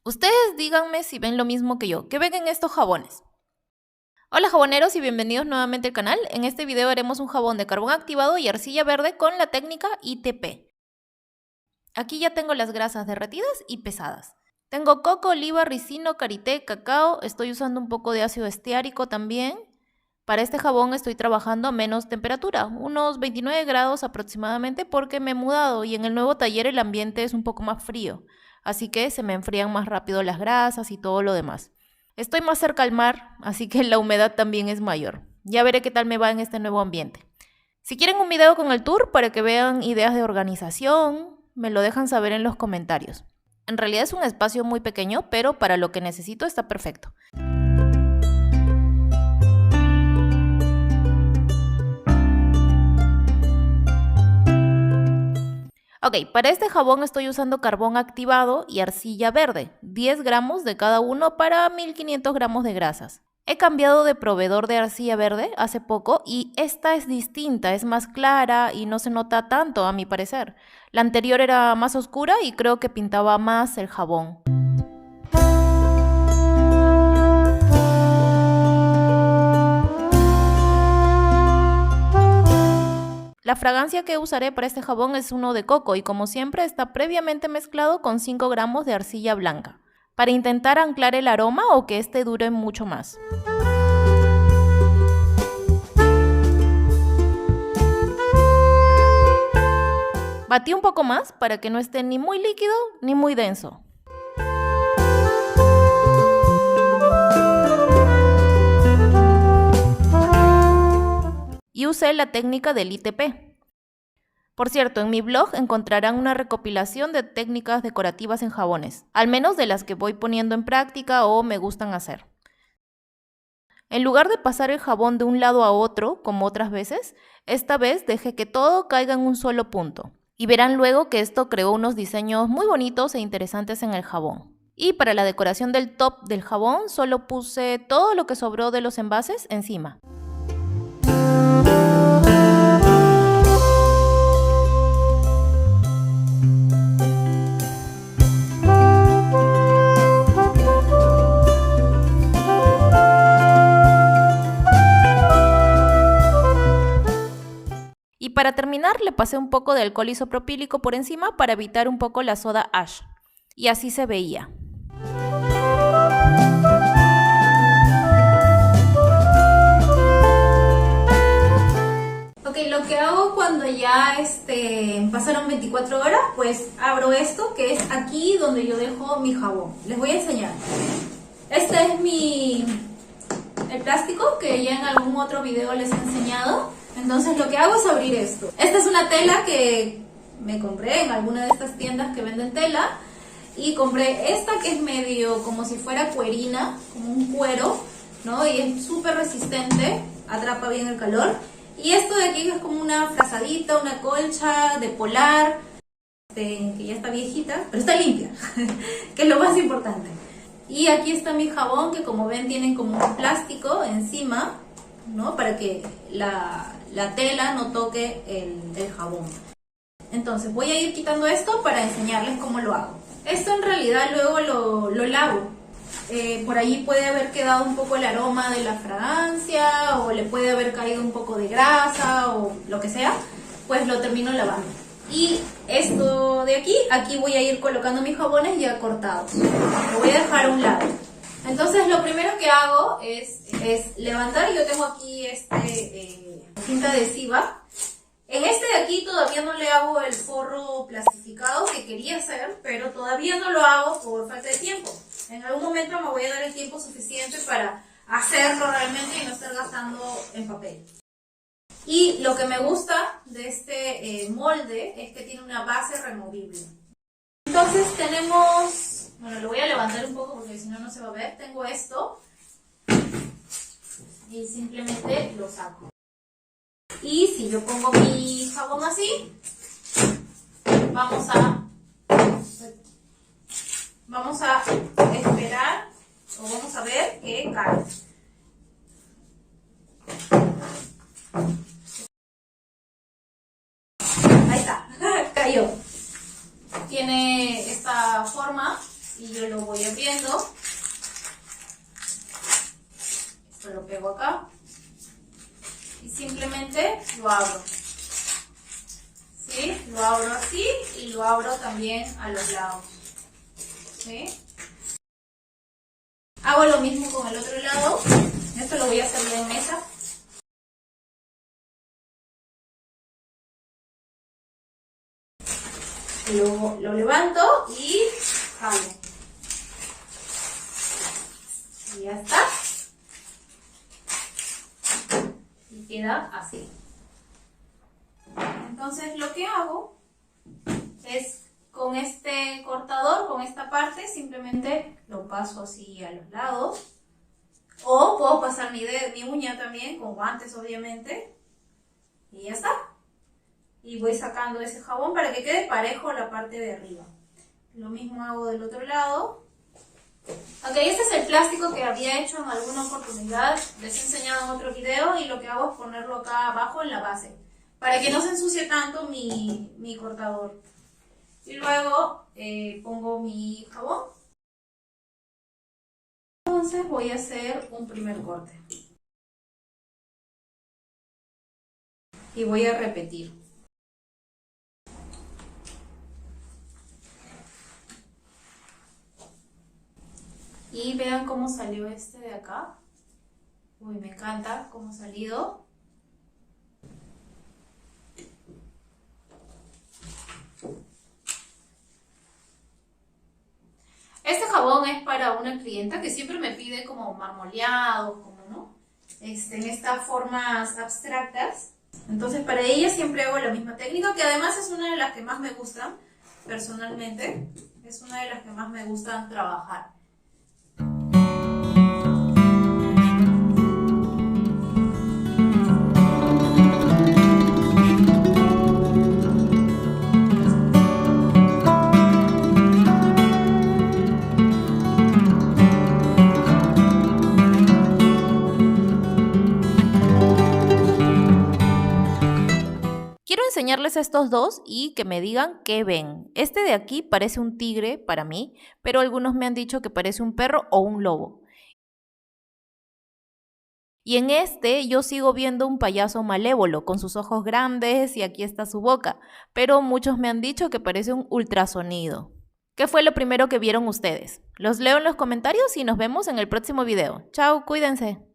Ustedes díganme si ven lo mismo que yo. ¿Qué ven en estos jabones? Hola jaboneros y bienvenidos nuevamente al canal. En este video haremos un jabón de carbón activado y arcilla verde con la técnica ITP. Aquí ya tengo las grasas derretidas y pesadas. Tengo coco, oliva, ricino, karité, cacao. Estoy usando un poco de ácido esteárico también. Para este jabón estoy trabajando a menos temperatura, unos 29 grados aproximadamente, porque me he mudado y en el nuevo taller el ambiente es un poco más frío, así que se me enfrían más rápido las grasas y todo lo demás. Estoy más cerca al mar, así que la humedad también es mayor. Ya veré qué tal me va en este nuevo ambiente. Si quieren un video con el tour para que vean ideas de organización, me lo dejan saber en los comentarios. En realidad es un espacio muy pequeño, pero para lo que necesito está perfecto. Ok, para este jabón estoy usando carbón activado y arcilla verde, 10 gramos de cada uno para 1500 gramos de grasas. He cambiado de proveedor de arcilla verde hace poco y esta es distinta, es más clara y no se nota tanto a mi parecer. La anterior era más oscura y creo que pintaba más el jabón. La fragancia que usaré para este jabón es uno de coco y como siempre está previamente mezclado con 5 gramos de arcilla blanca, para intentar anclar el aroma o que este dure mucho más. Batí un poco más para que no esté ni muy líquido ni muy denso. Y usé la técnica del ITP. Por cierto, en mi blog encontrarán una recopilación de técnicas decorativas en jabones, al menos de las que voy poniendo en práctica o me gustan hacer. En lugar de pasar el jabón de un lado a otro, como otras veces, esta vez dejé que todo caiga en un solo punto. Y verán luego que esto creó unos diseños muy bonitos e interesantes en el jabón. Y para la decoración del top del jabón solo puse todo lo que sobró de los envases encima. Y para terminar le pasé un poco de alcohol isopropílico por encima para evitar un poco la soda ash. Y así se veía. Ok, lo que hago cuando ya pasaron 24 horas, pues abro esto que es aquí donde yo dejo mi jabón. Les voy a enseñar. Este es el plástico que ya en algún otro video les he enseñado. Entonces lo que hago es abrir esto. Esta es una tela que me compré en alguna de estas tiendas que venden tela. Y compré esta que es medio como si fuera cuerina, como un cuero, ¿no? Y es súper resistente, atrapa bien el calor. Y esto de aquí que es como una frazadita, una colcha de polar, que ya está viejita, pero está limpia, que es lo más importante. Y aquí está mi jabón que como ven tienen como un plástico encima, ¿no? Para que la tela no toque el jabón. Entonces voy a ir quitando esto para enseñarles cómo lo hago. Esto en realidad luego lo lavo. Por ahí puede haber quedado un poco el aroma de la fragancia o le puede haber caído un poco de grasa o lo que sea, pues lo termino lavando. Y esto de aquí voy a ir colocando mis jabones ya cortados. Lo voy a dejar a un lado. Entonces lo primero que hago es levantar. Yo tengo aquí cinta adhesiva. En este de aquí todavía no le hago el forro plastificado que quería hacer, pero todavía no lo hago por falta de tiempo. En algún momento me voy a dar el tiempo suficiente para hacerlo realmente y no estar gastando en papel. Y lo que me gusta de este molde es que tiene una base removible. Entonces tenemos, bueno, lo voy a levantar un poco porque si no, no se va a ver. Tengo esto y simplemente lo saco. Y si yo pongo mi jabón así, vamos a esperar o vamos a ver que cae. Ahí está, cayó. Tiene esta forma y yo lo voy abriendo. Esto lo pego acá y simplemente lo abro. ¿Sí? Lo abro así y lo abro también a los lados. ¿Sí? Hago lo mismo con el otro lado. Esto lo voy a hacer en mesa. Lo levanto y jalo. Y ya está. Y queda así. Entonces lo que hago es con este cortador, con esta parte, simplemente lo paso así a los lados. O puedo pasar mi uña también, con guantes obviamente. Y ya está. Y voy sacando ese jabón para que quede parejo la parte de arriba. Lo mismo hago del otro lado. Ok, este es el plástico que había hecho en alguna oportunidad. Les he enseñado en otro video y lo que hago es ponerlo acá abajo en la base, para que no se ensucie tanto mi cortador. Y luego pongo mi jabón. Entonces voy a hacer un primer corte. Y voy a repetir. Y vean cómo salió este de acá. Uy, me encanta cómo ha salido. Este jabón es para una clienta que siempre me pide como marmoleado, como no, en estas formas abstractas. Entonces para ella siempre hago la misma técnica, que además es una de las que más me gustan personalmente. Es una de las que más me gustan trabajar. Quiero enseñarles estos dos y que me digan qué ven. Este de aquí parece un tigre para mí, pero algunos me han dicho que parece un perro o un lobo. Y en este yo sigo viendo un payaso malévolo con sus ojos grandes y aquí está su boca, pero muchos me han dicho que parece un ultrasonido. ¿Qué fue lo primero que vieron ustedes? Los leo en los comentarios y nos vemos en el próximo video. Chao, cuídense.